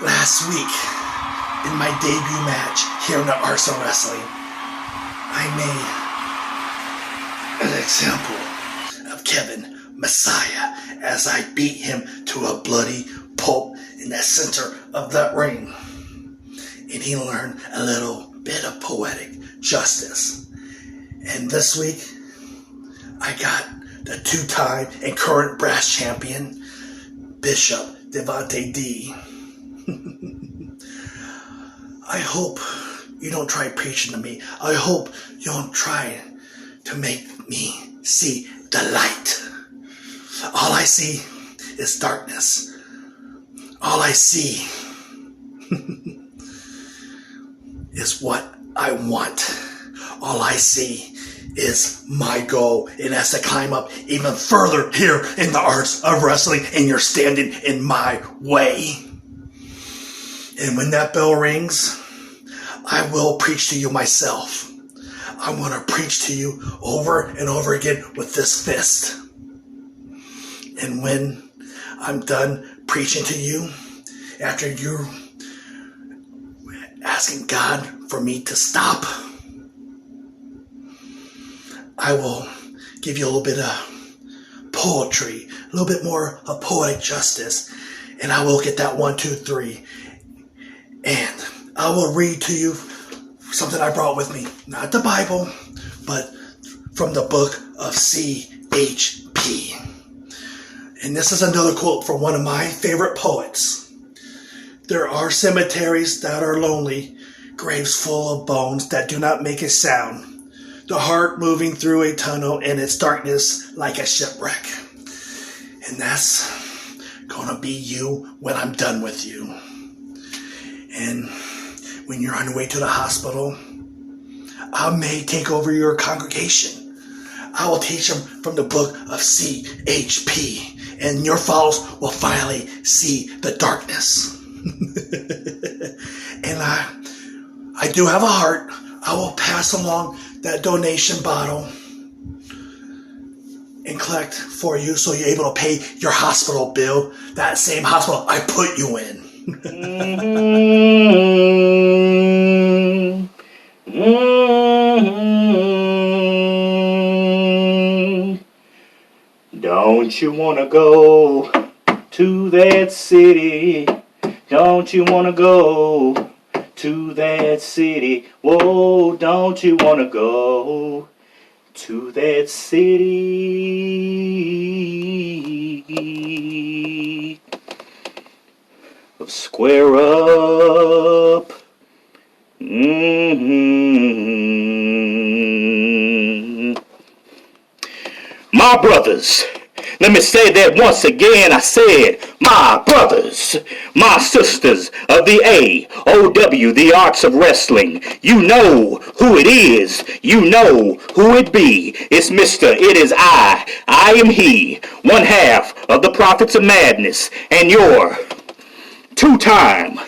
Last week, in my debut match here in the Arts of Wrestling, I made an example of Kevin Messiah as I beat him to a bloody pulp in the center of that ring. And he learned a little bit of poetic justice. And this week, I got the two-time and current Brass Champion Bishop Dvante D. I hope you don't try preaching to me. I hope you don't try to make me see the light. All I see is darkness. All I see is what I want. All I see is my goal, and that's to climb up even further here in the Arts of Wrestling, and you're standing in my way. And when that bell rings, I will preach to you myself. I want to preach to you over and over again with this fist. And when I'm done preaching to you, after you're asking God for me to stop, I will give you a little bit of poetry, a little bit more of poetic justice, and I will get that 1, 2, 3. And I will read to you something I brought with me. Not the Bible, but from the book of CHP. And this is another quote from one of my favorite poets. There are cemeteries that are lonely, graves full of bones that do not make a sound. The heart moving through a tunnel in its darkness like a shipwreck. And that's gonna be you when I'm done with you. And when you're on your way to the hospital, I may take over your congregation. I will teach them from the book of CHP, and your followers will finally see the darkness. And I do have a heart. I will pass along that donation bottle and collect for you so you're able to pay your hospital bill, that same hospital I put you in. Don't you want to go to that city? Don't you want to go to that city? Whoa, don't you want to go to that city? Square up. My brothers, let me say that once again. I said, my brothers, my sisters of the AOW, the Arts of Wrestling. You know who it is. You know who it be. It's Mr. It Is I am he, one half of the Prophets of Madness, and your two-time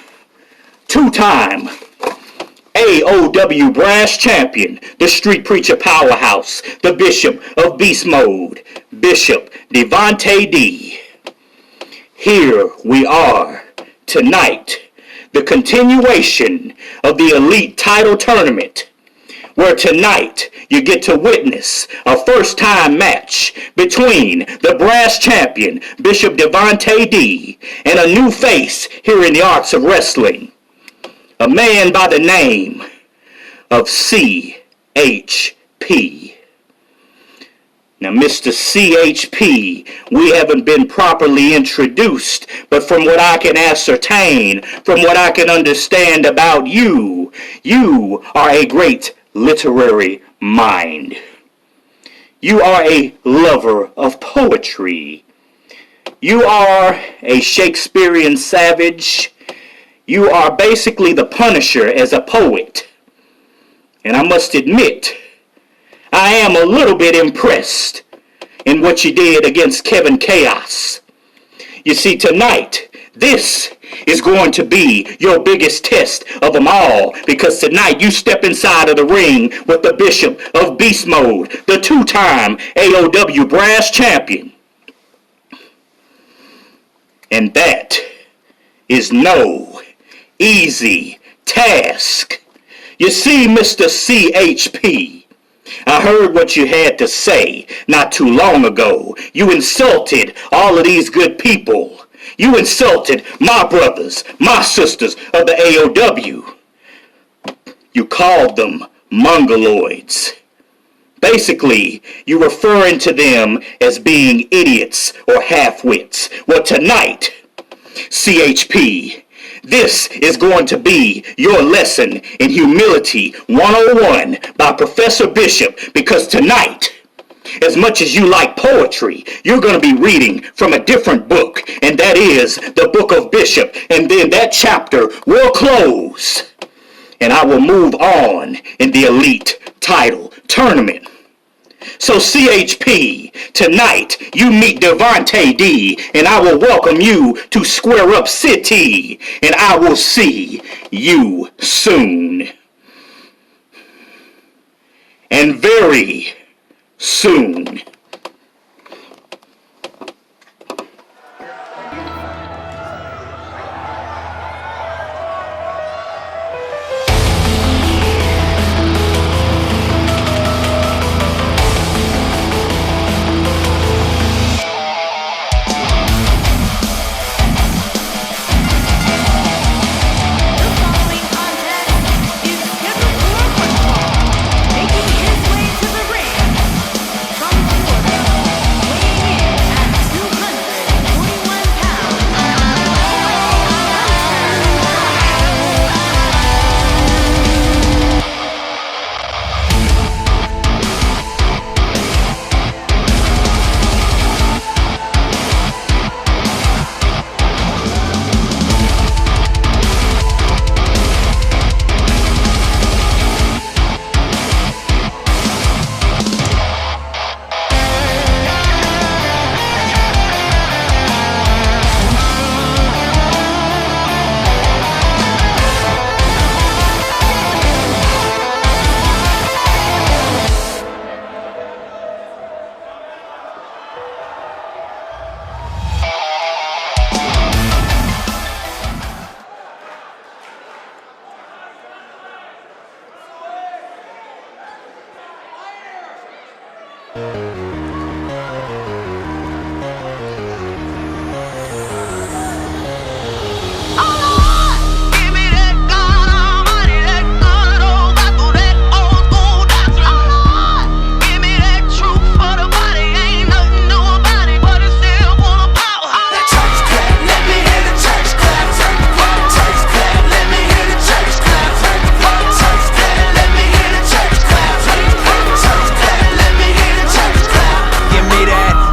AOW Brass Champion, the Street Preacher Powerhouse, the Bishop of Beast Mode, Bishop Dvante D. Here we are tonight, the continuation of the Elite Title Tournament, where tonight you get to witness a first-time match between the Brass Champion, Bishop Dvante D, and a new face here in the Arts of Wrestling, a man by the name of CHP. Now, Mr. CHP, we haven't been properly introduced, but from what I can ascertain, from what I can understand about you, you are a great literary mind. You are a lover of poetry. You are a Shakespearean savage. You are basically the Punisher as a poet. And I must admit, I am a little bit impressed in what you did against Kevin Chaos. You see, tonight, this is going to be your biggest test of them all, because tonight you step inside of the ring with the Bishop of Beast Mode, the two-time AOW Brass Champion. And that is no easy task. You see, Mr. CHP, I heard what you had to say not too long ago. You insulted all of these good people. You insulted my brothers, my sisters of the AOW. You called them mongoloids. Basically, you're referring to them as being idiots or half-wits. Well, tonight, CHP, this is going to be your lesson in humility 101 by Professor Bishop, because tonight, as much as you like poetry, you're going to be reading from a different book, and that is the Book of Bishop, and then that chapter will close, and I will move on in the Elite Title Tournament. So CHP, tonight you meet Dvante D, and I will welcome you to Square Up City, and I will see you soon. And very soon.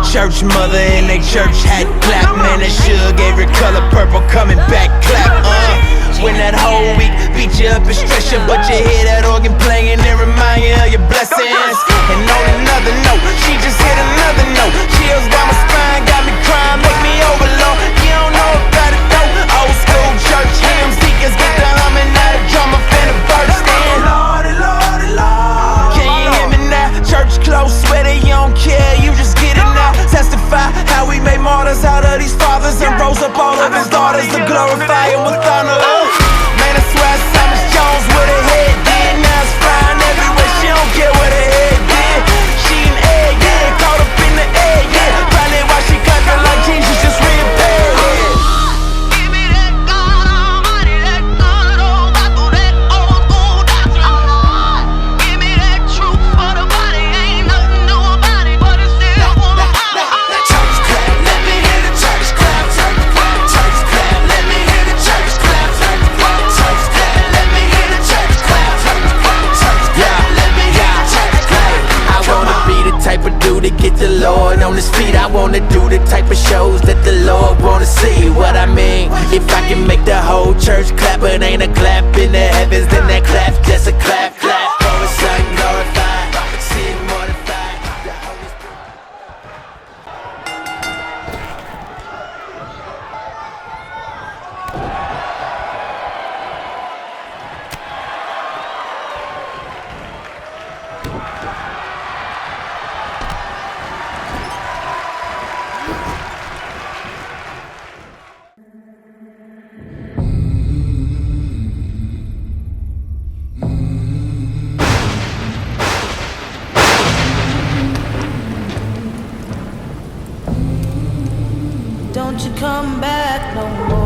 Church mother in they church hat clap. Man, that sugar every color purple coming back clap. When that whole week beat you up and stress you, but you hear that organ playing and remind you of your blessings. And on another note, she just hit another note. Chills down my spine, got me crying, make me overload. You don't know about it though. Old school church hymns, deacons get the humming, now the drummer finna burst in. Lordy, Lordy, Lord. Can you hear me now? Church close, sweater, you don't care, you just get it now. Testify how we made martyrs out of these fathers and rose up all of his daughters to glorify him with honor. Man, I swear Thomas Jones with her head did. Now it's flying everywhere, she don't care what her head did. She an egg, yeah, caught up in the egg, yeah. Probably why she clapping like Jesus just reappeared, yeah. Give me that God Almighty, that good old Bible, that old school doctrine. Give me that truth for the body, ain't nothing new about it, but it's still full of power. Church clap, let me hear the church clap. Church clap, let me hear the come back no more.